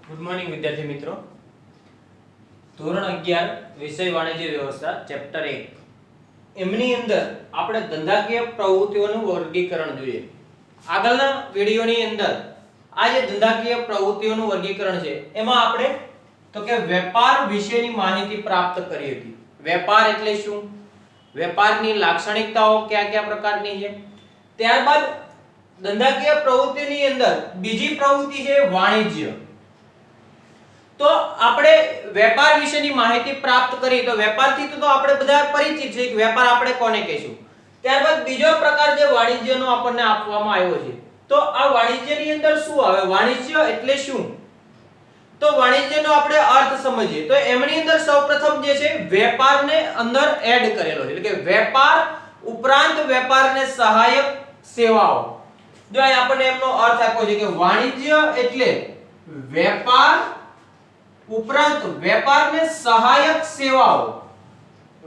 Good morning વિદ્યાર્થી મિત્રો. ધોરણ 11 વિષય વાણિજ્ય વ્યવસ્થા ચેપ્ટર 1 એમની અંદર આપણે ધંધાકીય પ્રવૃત્તિઓનું વર્ગીકરણ જોઈએ. આગળના વિડિયોની અંદર આ જે ધંધાકીય પ્રવૃત્તિઓનું વર્ગીકરણ છે એમાં આપણે તો કે વેપાર વિશેની માહિતી પ્રાપ્ત કરી હતી. વેપાર એટલે શું, વેપારની લાક્ષણિકતાઓ કયા કયા પ્રકારની છે. ત્યારબાદ ધંધાકીય પ્રવૃત્તિની અંદર બીજી પ્રવૃત્તિ છે વાણિજ્ય. તો આપણે વેપાર વિશેની માહિતી પ્રાપ્ત કરી તો વેપારથી તો આપણે બધા પરિચિત છે કે વેપાર આપણે કોને કહીશું. ત્યારબાદ બીજો પ્રકાર જે વાણિજ્યનો આપણને આપવામાં આવ્યો છે. તો આ વાણિજ્યની અંદર શું આવે, વાણિજ્ય એટલે શું, તો વાણિજ્યનો આપણે અર્થ સમજીએ તો એમની અંદર સૌપ્રથમ જે છે વેપારને અંદર એડ કરેલો છે, એટલે કે વેપાર ઉપરાંત વેપારને સહાયક સેવાઓ. જો અહીં આપણને એમનો અર્થ આપ્યો છે કે વાણિજ્ય એટલે વેપાર ઉપરાંત વેપારને સહાયક સેવાઓ.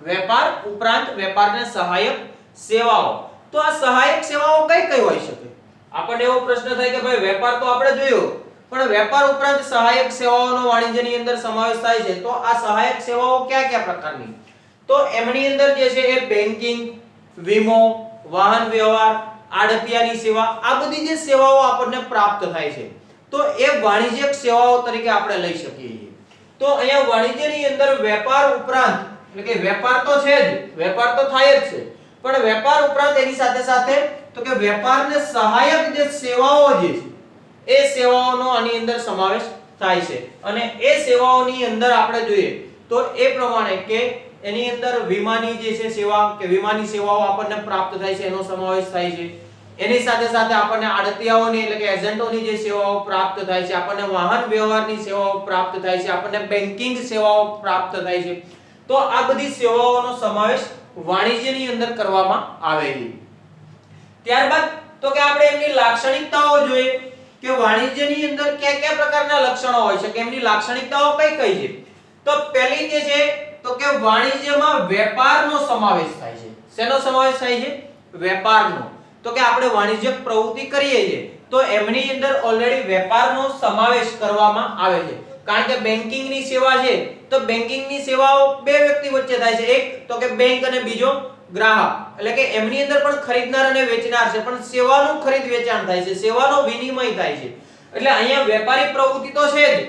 વેપાર ઉપરાંત વેપારને સહાયક સેવાઓ. તો આ સહાયક સેવાઓ કઈ કઈ હોઈ શકે? આપણને એવો પ્રશ્ન થાય કે ભાઈ વેપાર તો આપણે જોયો, પણ વેપાર ઉપરાંત સહાયક સેવાઓનો વાણિજ્યની અંદર સમાવેશ થાય છે. તો આ સહાયક સેવાઓ કયા કયા પ્રકારની? તો એમની અંદર જે છે એ બેન્કિંગ, વીમો, વાહન વ્યવહાર, આડતિયાની સેવા, આ બધી જે સેવાઓ આપણને પ્રાપ્ત થાય છે તો એ વાણિજ્યક સેવાઓ તરીકે આપણે લઈ શકીએ છીએ. તો અહીંયા વાણિજ્યની અંદર વેપાર ઉપરાંત, એટલે કે વેપાર તો છે જ, વેપાર તો થાય જ છે, પણ વેપાર ઉપરાંત એની સાથે સાથે તો કે વેપારને સહાયક જે સેવાઓ જે છે એ સેવાઓનો આની અંદર સમાવેશ થાય છે. અને એ સેવાઓની અંદર આપણે જોઈએ તો એ પ્રમાણે કે એની અંદર વીમાની જે છે સેવા કે વીમાની સેવાઓ આપણને પ્રાપ્ત થાય છે એનો સમાવેશ થાય છે. એની સાથે સાથે આપણને આડતિયાઓની એટલે કે એજન્ટોની જે સેવાઓ પ્રાપ્ત થાય છે, આપણને વાહન વ્યવહારની સેવાઓ પ્રાપ્ત થાય છે, આપણને બેન્કિંગ સેવાઓ પ્રાપ્ત થાય છે. તો આ બધી સેવાઓનો સમાવેશ વાણિજ્યની અંદર કરવામાં આવે છે. ત્યારબાદ તો કે આપણે એમની લાક્ષણિકતાઓ જોઈએ કે વાણિજ્યની અંદર કયા કયા પ્રકારના લક્ષણો હોય છે, કે એમની લાક્ષણિકતાઓ કઈ કઈ છે. તો પહેલી જે છે તો કે વાણિજ્યમાં વેપારનો સમાવેશ થાય છે. શેનો સમાવેશ થાય છે? વેપારનો. તો કે આપણે વાણિજ્યક પ્રવૃત્તિ કરીએ છીએ તો એમની અંદર ઓલરેડી વેપારનો સમાવેશ કરવામાં આવે છે. કારણ કે બેન્કિંગની સેવા છે તો બેન્કિંગની સેવાઓ બે વ્યક્તિ વચ્ચે થાય છે, એક તો કે બેંક અને બીજો ગ્રાહક. એટલે કે એમની અંદર પણ ખરીદનાર અને વેચનાર છે, પણ સેવાનું ખરીદ વેચાણ થાય છે, સેવાનો વિનિમય થાય છે. એટલે અહીંયા વેપારી પ્રવૃત્તિ તો છે જ,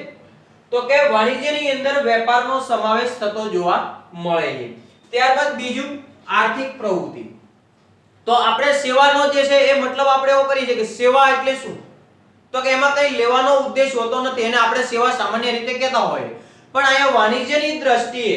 તો કે વાણિજ્યની અંદર વેપારનો સમાવેશ થતો જોવા મળે છે. ત્યારબાદ બીજું આર્થિક પ્રવૃત્તિ. તો આપણે સેવાનો જે છે એ મતલબ આપણે એવો કરીએ છીએ કે સેવા એટલે શું, તો કે એમાં કઈ લેવાનો ઉદ્દેશ હોતો નથી, એને આપણે સેવા સામાન્ય રીતે કહેતા હોય. પણ અહીંયા વાણિજ્યની દ્રષ્ટિએ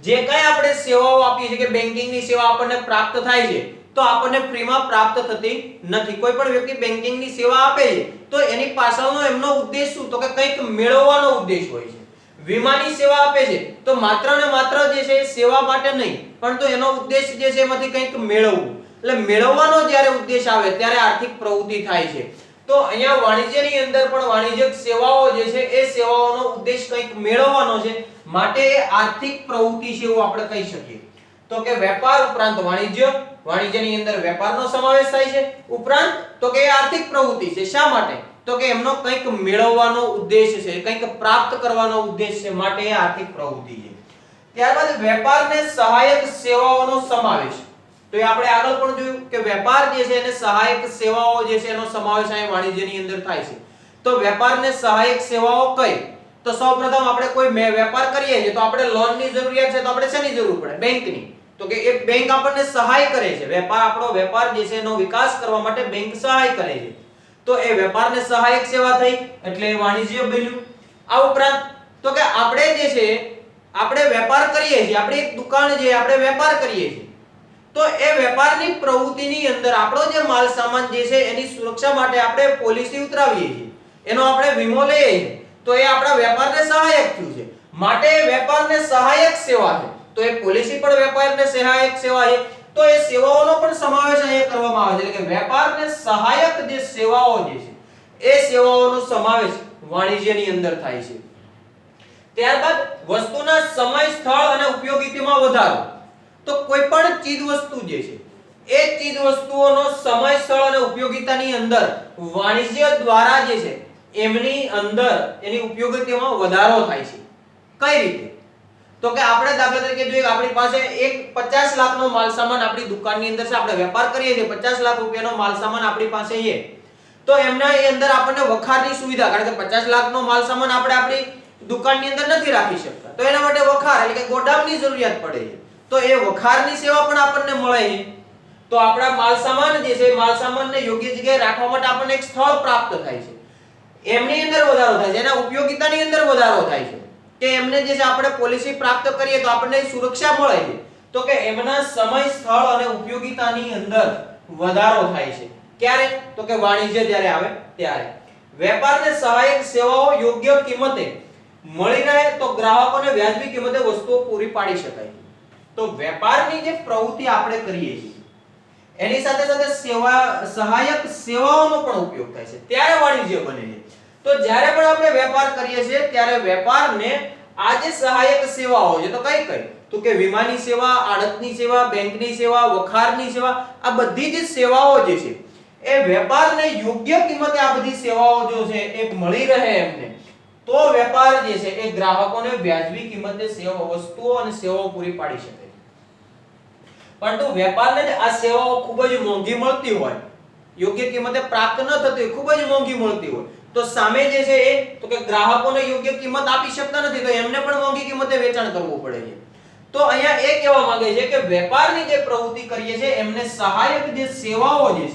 જે કઈ આપણે સેવાઓ આપીએ છીએ કે બેન્કિંગની સેવા આપણને પ્રાપ્ત થાય છે તો આપણને ફ્રીમાં પ્રાપ્ત થતી નથી. કોઈ પણ વ્યક્તિ બેન્કિંગની સેવા આપે છે તો એની પાછળનો એમનો ઉદ્દેશ શું, તો કે કંઈક મેળવવાનો ઉદ્દેશ હોય છે. વીમાની સેવા આપે છે તો માત્ર ને માત્ર જે છે એ સેવા માટે નહીં, પણ તો એનો ઉદ્દેશ જે છે એમાંથી કંઈક મેળવવું. એટલે મેળવવાનો જ્યારે ઉદ્દેશ આવે ત્યારે આર્થિક પ્રવૃત્તિ થાય છે. તો અહીંયા વાણિજ્યની અંદર પણ વાણિજ્યક સેવાઓ જે છે એ સેવાઓનો ઉદ્દેશ કંઈક મેળવવાનો છે, માટે એ આર્થિક પ્રવૃત્તિ છે એવું આપણે કહી શકીએ. તો કે વેપાર ઉપરાંત વાણિજ્ય, વાણિજ્યની અંદર વેપારનો સમાવેશ થાય છે, ઉપરાંત તો કે આર્થિક પ્રવૃત્તિ છે. શા માટે? તો કે એમનો કંઈક મેળવવાનો ઉદ્દેશ છે, કંઈક પ્રાપ્ત કરવાનો ઉદ્દેશ છે, માટે એ આર્થિક પ્રવૃત્તિ છે. ત્યારબાદ વેપારને સહાયક સેવાઓનો સમાવેશ. તો એ આપણે આગળ પણ જોયું કે વેપાર જે છે એને સહાયક સેવાઓ જે છે એનો સમાવેશ અહીં વાણિજ્યની અંદર થાય છે. તો વેપારને સહાયક સેવાઓ કઈ? તો સૌપ્રથમ આપણે કોઈ વેપાર કરીએ છીએ તો આપણે લોનની જરૂરિયાત છે તો આપણે શેની જરૂર પડે? બેંકની. તો કે એ બેંક આપણને સહાય કરે છે, આપણો વેપાર જે છે એનો વિકાસ કરવા માટે બેંક સહાય કરે છે. તો એ વેપારને સહાયક સેવા થઈ એટલે વાણિજ્ય બન્યું. આ ઉપરાંત તો કે આપણે જે છે આપણે વેપાર કરીએ છીએ, આપણે એક દુકાન જે આપણે વેપાર કરીએ છીએ તો એ વેપારની પ્રવૃત્તિની અંદર આપણો જે માલ સામાન જે છે એની સુરક્ષા માટે આપણે પોલિસી ઉતરાવીએ છીએ, એનો આપણે વીમો લઈએ છીએ, તો એ આપણા વેપારને સહાયક થયું છે, માટે એ વેપારને સહાયક સેવા છે. તો એ પોલિસી પણ વેપારને સહાયક સેવા છે. તો એ સેવાઓનો પણ સમાવેશ અહીંયા કરવામાં આવે છે. એટલે કે વેપારને સહાયક જે સેવાઓ જે છે એ સેવાઓનો સમાવેશ વાણિજ્યની અંદર થાય છે. ત્યારબાદ વસ્તુના સમય, સ્થળ અને ઉપયોગિતામાં વધારો. તો કોઈ પણ ચીજ વસ્તુ જે છે એ ચીજ વસ્તુઓનો સમય, સ્થળ અને ઉપયોગિતાની અંદર વાણિજ્ય દ્વારા જે છે એમની અંદર એની ઉપયોગિતામાં વધારો થાય છે. કઈ રીતે? તો કે આપણે દાખલા તરીકે જોઈએ આપણી પાસે એક 50 લાખનો માલ સામાન આપણી દુકાનની અંદર છે, આપણે વેપાર કરીએ છીએ, 50 લાખ રૂપિયાનો માલ સામાન આપણી પાસે છે, તો એમના એ અંદર આપણને વખારની સુવિધા, કારણ કે 50 લાખનો માલ સામાન આપણે આપણી દુકાનની અંદર નથી રાખી શકતા, તો એના માટે વખાર એટલે કે ગોડાઉનની જરૂરિયાત પડે છે. તો એ વખારની સેવા પણ આપણને મળે છે. તો આપણા માલ સામાન જે છે, માલ સામાનને યોગ્ય જગ્યાએ રાખવા માટે આપણને એક સ્થળ પ્રાપ્ત થાય છે. એમની અંદર વધારો થાય છે, એના ઉપયોગિતાની અંદર વધારો થાય છે કે એમને જે છે આપણે પોલિસી પ્રાપ્ત કરીએ તો આપણને સુરક્ષા મળે છે. તો કે એમના સમય, સ્થળ અને ઉપયોગિતાની અંદર વધારો થાય છે. ક્યારે? તો કે વાણિજ્ય જ્યારે આવે ત્યારે. વેપારને સહાયક સેવાઓ યોગ્ય કિંમતે મળી રહે તો ગ્રાહકોને વ્યાજબી કિંમતે વસ્તુઓ પૂરી પાડી શકાય. તો વેપારની જે પ્રવૃત્તિ આપણે કરીએ છીએ એની સાથે સાથે સહાયક સેવાઓનો પણ ઉપયોગ થાય છે, ત્યારે વાણિજ્ય બને છે. તો જ્યારે પણ આપણે વેપાર કરીએ છીએ ત્યારે વેપારને આ જે સહાયક સેવાઓ છે, તો કઈ કઈ? તો કે વીમાની સેવા, આડતની સેવા, બેંકની સેવા, વખારની સેવા, આ બધી જ સેવાઓ જે છે એ વેપારને યોગ્ય કિંમતે આ બધી સેવાઓ જો છે એ મળી રહે એમને, તો વેપાર જે છે એ ગ્રાહકોને વ્યાજબી કિંમતે વસ્તુઓ અને સેવાઓ પૂરી પાડી શકે. પરંતુ વેપારને આ સેવાઓ ખૂબ જ મોંઘી મળતી હોય, યોગ્ય કિંમતે પ્રાપ્ત ન થતી હોય, ખૂબ જ મોંઘી મળતી હોય, તો સામે જે છે એ તો કે ગ્રાહકોને યોગ્ય કિંમત આપી શકતા નથી, તો એમને પણ મોંઘી કિંમતે વેચાણ કરવું પડે છે. તો અહીંયા એ કહેવા માંગે છે કે વેપારની જે પ્રવૃત્તિ કરીએ છે એમને સહાયક જે સેવાઓ જે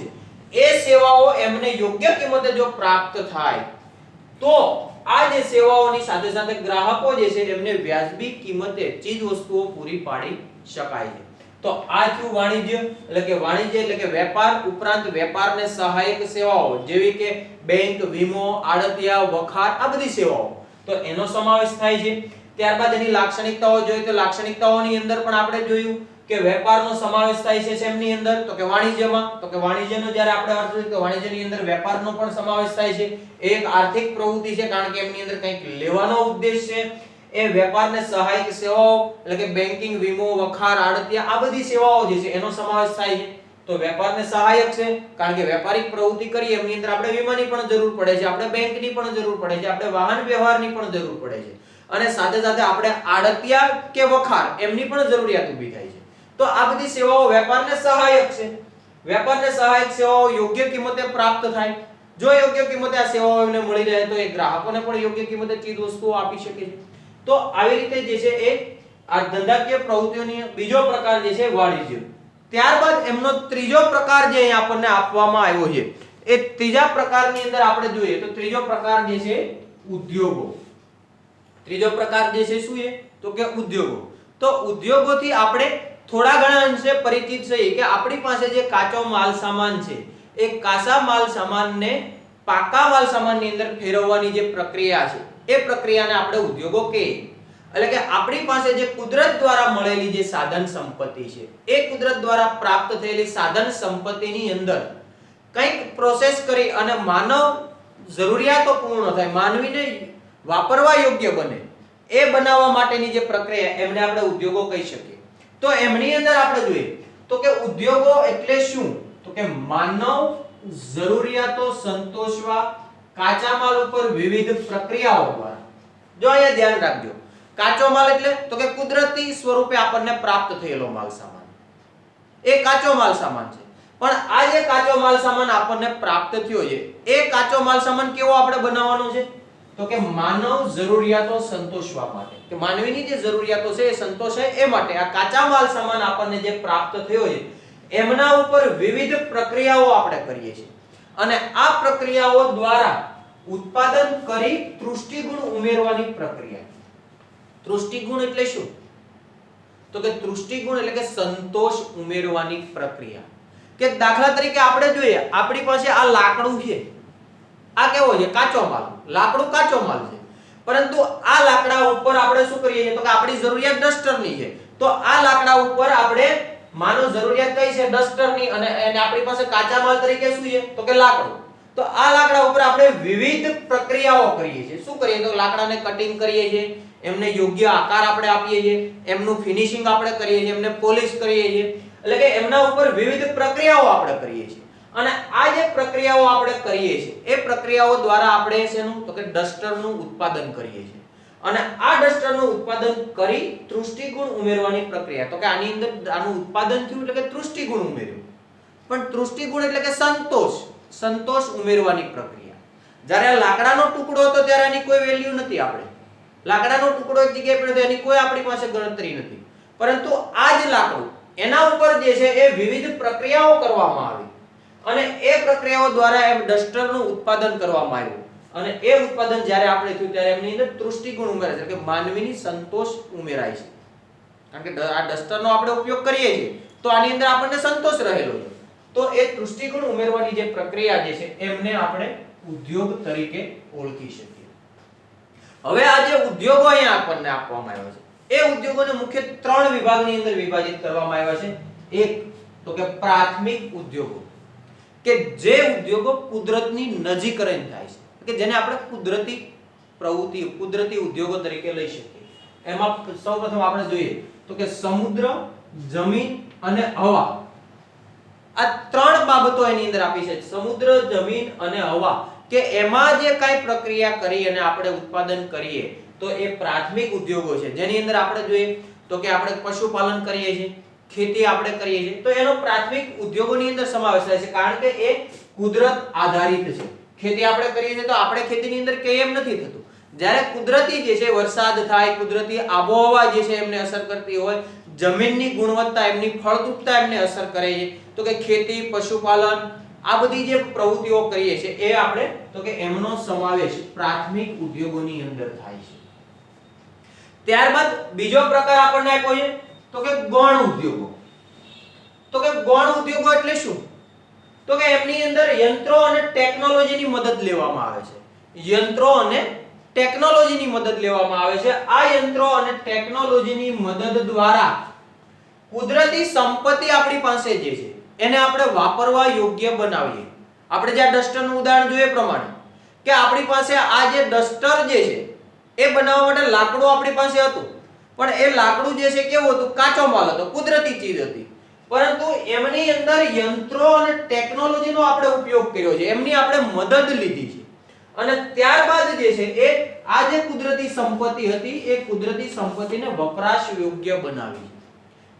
છે એ સેવાઓ એમને યોગ્ય કિંમતે જો પ્રાપ્ત થાય તો આ જે સેવાઓની સાથે સાથે ગ્રાહકો જે છે એમને વ્યાજબી કિંમતે ચીજ વસ્તુઓ પૂરી પાડી શકાય છે. તો આ થયું વાણિજ્ય. એટલે કે વાણિજ્ય એટલે કે વેપાર ઉપરાંત વેપારને સહાયક સેવાઓ જેવી કે બેંક, વીમો, આડતિયા, વખાર, આ બધી સેવાઓ, તો એનો સમાવેશ થાય છે. ત્યારબાદ એની લાક્ષણિકતાઓ જોઈએ તો લાક્ષણિકતાઓની અંદર પણ આપણે જોયું કે વેપારનો સમાવેશ થાય છે શેમની અંદર? તો કે વાણિજ્યમાં. તો કે વાણિજ્યનો જ્યારે આપણે અર્થ કરીએ તો વાણિજ્યની અંદર વેપારનો પણ સમાવેશ થાય છે. એક આર્થિક પ્રવૃત્તિ છે, કારણ કે એમની અંદર કંઈક લેવાનો ઉદ્દેશ છે. એ વેપારને સહાયક સેવાઓ એટલે કે બેન્કિંગ, વીમો, વખાર, આડતિયા, આ બધી સેવાઓ જે છે એનો સમાવેશ થાય છે. તો વેપારને સહાયક છે, કારણ કે વેપારિક પ્રવૃત્તિ કરીએ એમની અંદર આપણે વીમાની પણ જરૂર પડે છે, આપણે બેંકની પણ જરૂર પડે છે, આપણે વાહન વ્યવહારની પણ જરૂર પડે છે, અને સાથે સાથે આપણે આડતિયા કે વખાર એમની પણ જરૂરિયાત ઊભી થાય છે. તો આ બધી સેવાઓ વેપારને સહાયક છે. વેપારને સહાયક સેવાઓ યોગ્ય કિંમતે પ્રાપ્ત થાય. જો યોગ્ય કિંમતે આ સેવાઓ એમને મળી રહે તો એ ગ્રાહકોને પણ યોગ્ય કિંમતે ચીજ વસ્તુઓ આપી શકે છે. તો આવી રીતે જે છે એ આ ધંધાકીય પ્રવૃત્તિઓની બીજો પ્રકાર જે છે વાણિજ્ય. ત્યારબાદ એમનો ત્રીજો પ્રકાર જે અહીં આપણને આપવામાં આવ્યો છે, એ ત્રીજા પ્રકારની અંદર આપણે જોઈએ તો ત્રીજો પ્રકાર જે છે ઉદ્યોગો. ત્રીજો પ્રકાર જે છે શું છે? તો કે ઉદ્યોગો. તો ઉદ્યોગોથી આપણે થોડા ઘણા અંશે પરિચિત છીએ કે આપણી પાસે જે કાચો માલ સામાન છે એ કાચા માલ સામાનને પાકા માલ સામાનની અંદર ફેરવવાની જે પ્રક્રિયા છે એ પ્રક્રિયાને આપણે ઉદ્યોગો કહીએ. એટલે કે આપણી પાસે જે કુદરત દ્વારા મળેલી જે સાધન સંપત્તિ છે એ કુદરત દ્વારા પ્રાપ્ત થયેલી સાધન સંપત્તિની અંદર કંઈક પ્રોસેસ કરી અને માનવ જરૂરિયાતો પૂર્ણ થાય, માનવીને વાપરવા યોગ્ય બને, એ બનાવવા માટેની જે પ્રક્રિયા એમને આપણે ઉદ્યોગો કહી શકીએ. તો એમની અંદર આપણે જોઈએ તો કે ઉદ્યોગો એટલે શું? તો કે માનવ જરૂરિયાતો સંતોષવા કાચા માલ ઉપર વિવિધ પ્રક્રિયાઓ દ્વારા. જો અહીંયા ધ્યાન રાખજો, કાચો માલ એટલે તો કે કુદરતી સ્વરૂપે આપણને પ્રાપ્ત થયેલો માલ સામાન, એ કાચો માલ સામાન છે. પણ આ જે કાચો માલ સામાન આપણને પ્રાપ્ત થયો છે એ કાચો માલ સામાન કેવો આપણે બનાવવાનો છે? તો કે માનવ જરૂરિયાતો સંતોષવા માટે, કે માનવીની જે જરૂરિયાતો છે એ સંતોષાય એ માટે આ કાચા માલ સામાન આપણને જે પ્રાપ્ત થયો છે એમના ઉપર વિવિધ પ્રક્રિયાઓ આપણે કરીએ છીએ, અને આ પ્રક્રિયાઓ દ્વારા ઉત્પાદન કરી તૃષ્ટિગુણ ઉમેરવાની પ્રક્રિયા. તૃષ્ટિગુણ એટલે શું? તો કે તૃષ્ટિગુણ એટલે કે સંતોષ ઉમેરવાની પ્રક્રિયા. કે દાખલા તરીકે આપણે જોઈએ આપણી પાસે આ લાકડું છે, આ કેવો છે? કાચો માલ. લાકડું કાચો માલ છે, પરંતુ આ લાકડા ઉપર આપણે શું કરીએ છીએ? તો કે આપણી જરૂરિયાત ડસ્ટરની છે, તો આ લાકડા ઉપર આપણે માનો જરૂરિયાત કઈ છે? ડસ્ટરની, અને આપણી પાસે કાચા માલ તરીકે શું છે? તો કે લાકડું. તો આ લાકડા ઉપર આપણે વિવિધ પ્રક્રિયાઓ કરીએ છીએ. શું કરીએ? તો લાકડાને કટિંગ કરીએ છીએ, એમને યોગ્ય આકાર આપણે આપીએ છીએ, એમનું ફિનિશિંગ આપણે કરીએ છીએ, એમને પોલિશ કરીએ છીએ, એટલે કે એમના ઉપર વિવિધ પ્રક્રિયાઓ આપણે કરીએ છીએ. અને આ જે પ્રક્રિયાઓ આપણે કરીએ છીએ એ પ્રક્રિયાઓ દ્વારા આપણે શેનું તો કે ડસ્ટરનું ઉત્પાદન કરીએ છીએ અને આ ડસ્ટરનું ઉત્પાદન કરી તૃષ્ટિગુણ ઉમેરવાની પ્રક્રિયા તો કે આની અંદર આનું ઉત્પાદન થયું એટલે કે તૃષ્ટિગુણ ઉમેર્યું પણ તૃષ્ટિગુણ એટલે કે સંતોષ ઉમેરવાની પ્રક્રિયા જ્યારે લાકડાનો ટુકડો હતો ત્યારે આની કોઈ વેલ્યુ નથી આપણે લાકડાનો ટુકડો એક જગ્યાએ પડ્યો તો એની કોઈ આપણી પાસે ગણતરી નથી પરંતુ આ જ લાકડું એના ઉપર જે છે એ વિવિધ પ્રક્રિયાઓ કરવામાં આવી અને એ પ્રક્રિયાઓ દ્વારા એમ ડસ્ટરનું ઉત્પાદન કરવામાં આવ્યું અને એ ઉત્પાદન જ્યારે આપણે થયું ત્યારે એમની અંદર તૃષ્ટિગુણ ઉમેરાય છે કે માનવીની સંતોષ ઉમેરાય છે કારણ કે આ ડસ્ટરનો આપણે ઉપયોગ કરીએ છીએ તો આની અંદર આપણને સંતોષ રહેલો છે તો એ તૃષ્ટિગુણ ઉમેરવાની જે પ્રક્રિયા જે છે એમને આપણે ઉદ્યોગ તરીકે ઓળખી શકીએ હવે આ જે ઉદ્યોગો અહીંયા આપણને આપવામાં આવ્યા છે એ ઉદ્યોગોને મુખ્ય 3 વિભાગની અંદર વિભાજિત કરવામાં આવ્યા છે એક તો કે પ્રાથમિક ઉદ્યોગો કે જે ઉદ્યોગો કુદરતની નજીક રહીને થાય છે કે જેને આપણે કુદરતી પ્રવૃત્તિ કુદરતી ઉદ્યોગો તરીકે લઈ શકીએ એમાં સૌપ્રથમ આપણે જોઈએ તો કે સમુદ્ર જમીન અને હવા આ 3 બાબતો એની અંદર આપી છે સમુદ્ર જમીન અને હવા કે એમાં જે કાઈ પ્રક્રિયા કરી અને આપણે ઉત્પાદન કરીએ તો એ પ્રાથમિક ઉદ્યોગો છે જેની અંદર આપણે જોઈએ તો કે આપણે પશુપાલન કરીએ છીએ ખેતી આપણે કરીએ છીએ તો એનો પ્રાથમિક ઉદ્યોગોની અંદર સમાવેશ થાય છે કારણ કે એ કુદરત આધારિત છે ખેતી આપણે કરીએ છીએ તો આપણે ખેતીની અંદર કેમ નથી થતું જ્યારે કુદરતી જે છે વરસાદ થાય કુદરતી આબોહવા જે છે એમને અસર કરતી હોય જમીનની ગુણવત્તા એમની ફળદ્રુપતા એમને અસર કરે છે તો કે ખેતી પશુપાલન આ બધી જે પ્રવૃત્તિઓ કરીએ છીએ એ આપણે તો કે એમનો સમાવેશ પ્રાથમિક ઉદ્યોગોની અંદર થાય છે ત્યારબાદ બીજો પ્રકાર આપણને આપ્યો છે તો કે ગૌણ ઉદ્યોગો તો કે ગૌણ ઉદ્યોગો એટલે શું તો કે એમની અંદર યંત્રો અને ટેકનોલોજીની મદદ લેવામાં આવે છે યંત્રો અને ટેકનોલોજીની મદદ લેવામાં આવે છે આ યંત્રો અને ટેકનોલોજીની મદદ દ્વારા કુદરતી સંપત્તિ આપણી પાસે જે છે એને આપણે વાપરવા યોગ્ય બનાવીએ આપણે જે ડસ્ટરનું ઉદાહરણ જોઈએ પ્રમાણે કે આપણી પાસે આ જે ડસ્ટર જે છે એ બનાવવા માટે લાકડું આપણી પાસે હતું પણ એ લાકડું જે છે કેવું હતું કાચો માલ હતો કુદરતી ચીજ હતી પરંતુ એમની અંદર યંત્રો અને ટેકનોલોજીનો આપણે ઉપયોગ કર્યો છે એમની આપણે મદદ લીધી છે અને ત્યારબાદ જે છે એ આ જે કુદરતી સંપત્તિ હતી એ કુદરતી સંપત્તિને વપરાશ યોગ્ય બનાવી છે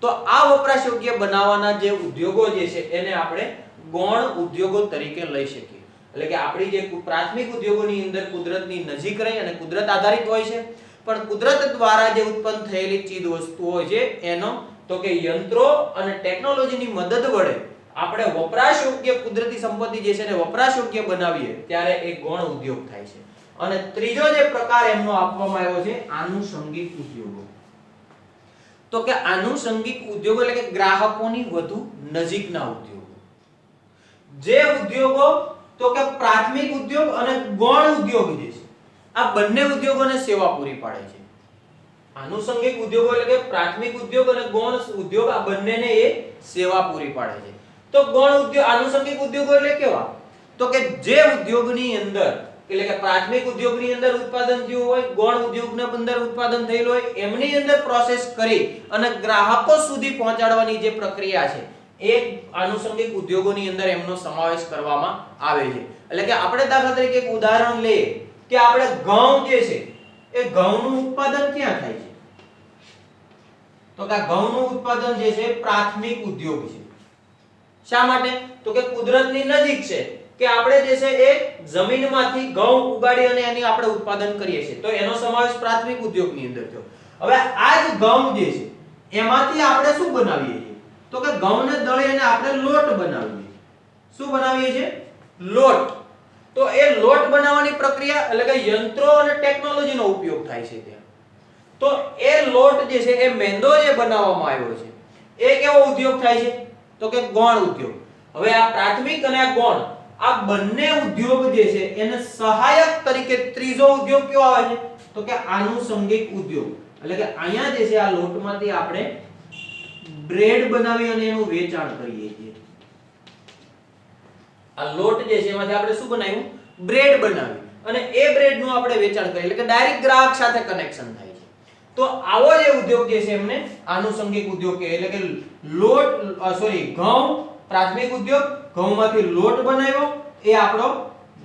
તો આ વપરાશ યોગ્ય બનાવવાના જે ઉદ્યોગો જે છે એને આપણે ગૌણ ઉદ્યોગો તરીકે લઈ શકીએ એટલે કે આપણી જે પ્રાથમિક ઉદ્યોગોની અંદર કુદરતની નજીક રહી અને કુદરત આધારિત હોય છે પણ કુદરત દ્વારા જે ઉત્પન્ન થયેલી ચીજ વસ્તુઓ છે એનો તો કે યંત્રો અને ટેકનોલોજીની મદદ વડે આપણે વપરાશ યોગ્ય કુદરતી સંપત્તિ જે છે એને વપરાશ યોગ્ય બનાવીએ ત્યારે એ ગૌણ ઉદ્યોગ થાય છે અને ત્રીજો જે પ્રકાર એમનો આપવામાં આવ્યો છે આનુષંગિક ઉદ્યોગો તો કે આનુષંગિક ઉદ્યોગો એટલે કે ગ્રાહકોની વધુ નજીકના ઉદ્યોગો જે ઉદ્યોગો તો કે પ્રાથમિક ઉદ્યોગ અને ગૌણ ઉદ્યોગ જે છે આ બંને ઉદ્યોગોને સેવા પૂરી પાડે છે આનુષંગિક ઉદ્યોગો એટલે કે પ્રાથમિક ઉદ્યોગ અને ગૌણ ઉદ્યોગ આ બંનેને એ સેવા પૂરી પાડે છે તો ગૌણ ઉદ્યોગ આનુષંગિક ઉદ્યોગો એટલે કેવા તો કે જે ઉદ્યોગની અંદર એટલે કે પ્રાથમિક ઉદ્યોગની અંદર ઉત્પાદન થયું હોય ગૌણ ઉદ્યોગના અંદર ઉત્પાદન થયેલું હોય એમની અંદર પ્રોસેસ કરી અને ગ્રાહકો સુધી પહોંચાડવાની જે પ્રક્રિયા છે એ આનુષંગિક ઉદ્યોગોની અંદર એમનો સમાવેશ કરવામાં આવે છે એટલે કે આપણે દાખલા તરીકે એક ઉદાહરણ લઈએ કે આપણે ઘઉં જે છે એ ઘઉંનું ઉત્પાદન ક્યાં થાય છે તો કે ઘઉંનું ઉત્પાદન જે છે પ્રાથમિક ઉદ્યોગ છે શા માટે તો કે કુદરતની નજીક છે કે આપણે જે છે એ જમીનમાંથી ઘઉં ઉગાડી અને એની આપણે ઉત્પાદન કરીએ છીએ તો એનો સમાવેશ પ્રાથમિક ઉદ્યોગની અંદર થયો હવે આ જ ઘઉં જે છે એમાંથી આપણે શું બનાવીએ છીએ તો કે ઘઉંને દળી અને આપણે લોટ બનાવીએ શું બનાવીએ છીએ લોટ તો એ લોટ બનાવવાની પ્રક્રિયા એટલે કે યંત્રો અને ટેકનોલોજીનો ઉપયોગ થાય છે ત્યાં તો એ લોટ જે છે એ મેંદો જે બનાવવામાં આવ્યો છે એ કેવો ઉદ્યોગ થાય છે તો કે ગૌણ ઉદ્યોગ હવે આ પ્રાથમિક અને આ ગૌણ આ બંને ઉદ્યોગ જે છે એને સહાયક તરીકે ત્રીજો ઉદ્યોગ કયો આવે છે તો કે આનુષંગિક ઉદ્યોગ એટલે કે અહીંયા જે છે આ લોટમાંથી આપણે બ્રેડ બનાવી અને એનું વેચાણ કરીએ છીએ આ લોટ જે છે એમાંથી આપણે શું બનાવ્યું બ્રેડ બનાવી અને એ બ્રેડ નું આપણે વેચાણ કરીએ એટલે કે ડાયરેક્ટ ગ્રાહક સાથે કનેક્શન થાય છે તો આવો જે ઉદ્યોગ જે છે એમને આનુષંગિક ઉદ્યોગ કહે એટલે કે લોટ ઘઉં પ્રાથમિક ઉદ્યોગ ઘઉંમાંથી લોટ બનાવ્યો એ આપણો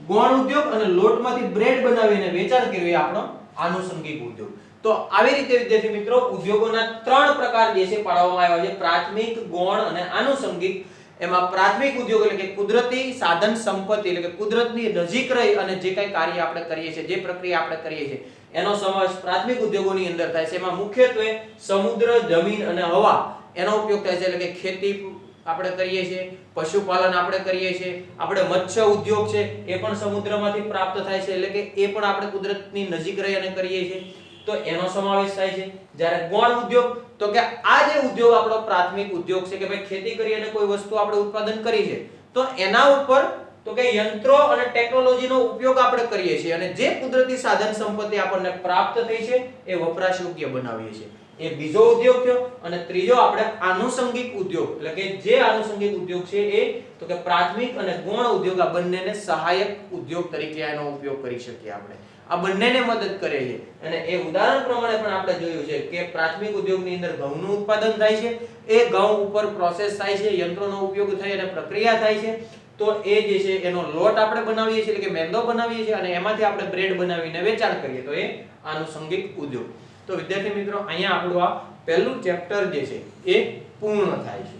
ગૌણ ઉદ્યોગ, અને લોટમાંથી બ્રેડ બનાવીને વેચાણ કર્યું એ આપણો આનુષંગિક ઉદ્યોગ. તો આવી રીતે વિદ્યાર્થી મિત્રો ઉદ્યોગોના 3 પ્રકાર જે છે પાડવામાં આવ્યા છે, પ્રાથમિક, ગૌણ અને આનુષંગિક. એમાં પ્રાથમિક ઉદ્યોગ એટલે કે કુદરતી સાધન સંપત્તિ એટલે કે કુદરતની નજીક રહી અને જે કઈ કાર્ય આપણે કરીએ છીએ, જે પ્રક્રિયા આપણે કરીએ છીએ એનો સમાવેશ પ્રાથમિક ઉદ્યોગોની અંદર થાય છે. એમાં મુખ્યત્વે સમુદ્ર, જમીન અને હવા એનો ઉપયોગ થાય છે. એટલે કે ખેતી આપણે કરીએ છીએ, પશુપાલન આપણે કરીએ છીએ, આપણે મત્સ્ય ઉદ્યોગ છે એ પણ સમુદ્રમાંથી પ્રાપ્ત થાય છે, એટલે કે એ પણ આપણે કુદરતની નજીક રહી અને કરીએ છીએ, તો એનો સમાવેશ થાય છે. જ્યારે ગૌણ ઉદ્યોગ તો કે આ જે ઉદ્યોગ આપણો પ્રાથમિક ઉદ્યોગ છે કે ભાઈ ખેતી કરી અને કોઈ વસ્તુ આપણે ઉત્પાદન કરી છે, તો એના ઉપર તો કે યંત્રો અને ટેકનોલોજીનો ઉપયોગ આપણે કરીએ છીએ અને જે કુદરતી સાધન સંપત્તિ આપણને પ્રાપ્ત થઈ છે એ વપરાશ યોગ્ય બનાવીએ છીએ. એ બીજો ઉદ્યોગ થયો. અને ત્રીજો આપણે આનુષંગિક ઉદ્યોગ એટલે કે જે આનુષંગિક ઉદ્યોગ છે એ તો કે પ્રાથમિક અને ગૌણ ઉદ્યોગ આ બંનેને સહાયક ઉદ્યોગ તરીકે એનો ઉપયોગ કરી શકીએ આપણે. આ બંનેને મદદ કરે છે. અને એ ઉદાહરણ પ્રમાણે પણ આપણે જોયું છે કે પ્રાથમિક ઉદ્યોગની અંદર ઘઉંનું ઉત્પાદન થાય છે, એ ઘઉં ઉપર પ્રોસેસ થાય છે, યંત્રોનો ઉપયોગ થઈ અને પ્રક્રિયા થાય છે, તો એ જે છે એનો લોટ આપણે બનાવીએ છીએ એટલે કે મેંદો બનાવીએ છીએ અને એમાંથી આપણે બ્રેડ બનાવીને વેચાણ કરીએ, તો એ આનુષંગિક ઉદ્યોગ. તો વિદ્યાર્થી મિત્રો અહીંયા આપણું આ પહેલું ચેપ્ટર જે છે એ પૂર્ણ થાય છે.